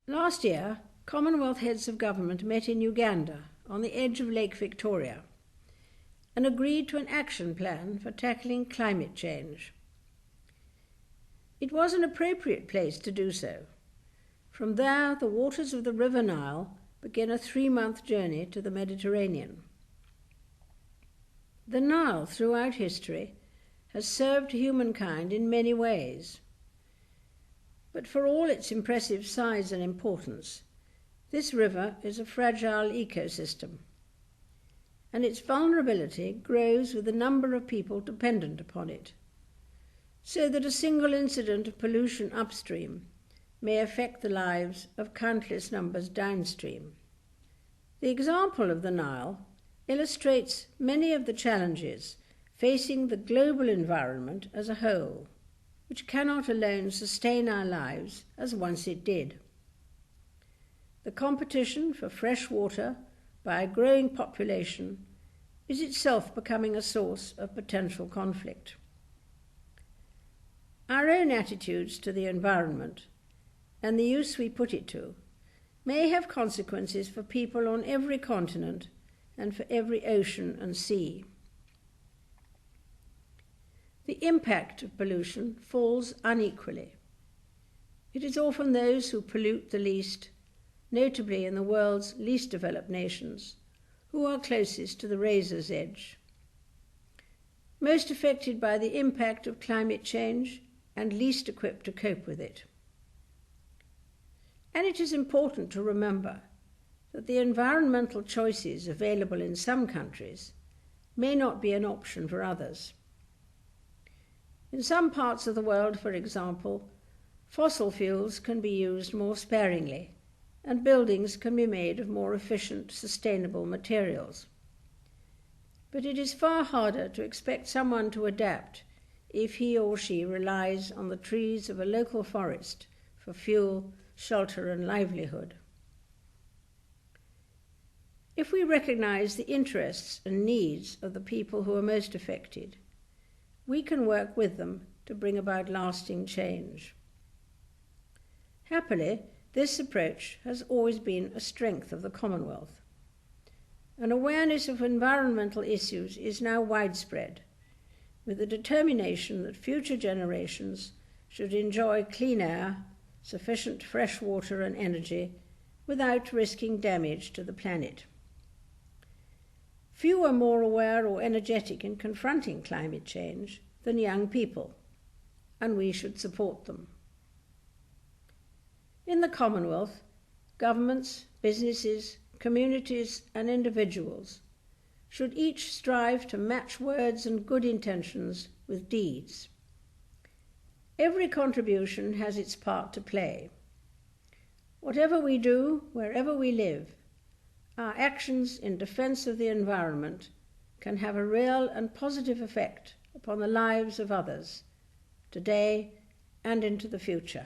Last year, Commonwealth heads of government met in Uganda on the edge of Lake Victoria and agreed to an action plan for tackling climate change. It was an appropriate place to do so. From there, the waters of the River Nile begin a 3-month journey to the Mediterranean. The Nile, throughout history, has served humankind in many ways. But for all its impressive size and importance, this river is a fragile ecosystem, and its vulnerability grows with the number of people dependent upon it, so that a single incident of pollution upstream may affect the lives of countless numbers downstream. The example of the Nile illustrates many of the challenges facing the global environment as a whole, which cannot alone sustain our lives as once it did. The competition for fresh water by a growing population is itself becoming a source of potential conflict. Our own attitudes to the environment and the use we put it to may have consequences for people on every continent and for every ocean and sea. The impact of pollution falls unequally. It is often those who pollute the least, notably in the world's least developed nations, who are closest to the razor's edge, most affected by the impact of climate change and least equipped to cope with it. And it is important to remember that the environmental choices available in some countries may not be an option for others. In some parts of the world, for example, fossil fuels can be used more sparingly, and buildings can be made of more efficient, sustainable materials. But it is far harder to expect someone to adapt if he or she relies on the trees of a local forest for fuel, shelter, and livelihood. If we recognize the interests and needs of the people who are most affected, we can work with them to bring about lasting change. Happily, this approach has always been a strength of the Commonwealth. An awareness of environmental issues is now widespread, with the determination that future generations should enjoy clean air, sufficient fresh water and energy, without risking damage to the planet. Few are more aware or energetic in confronting climate change than young people, and we should support them. In the Commonwealth, governments, businesses, communities, and individuals should each strive to match words and good intentions with deeds. Every contribution has its part to play. Whatever we do, wherever we live, our actions in defense of the environment can have a real and positive effect upon the lives of others, today and into the future.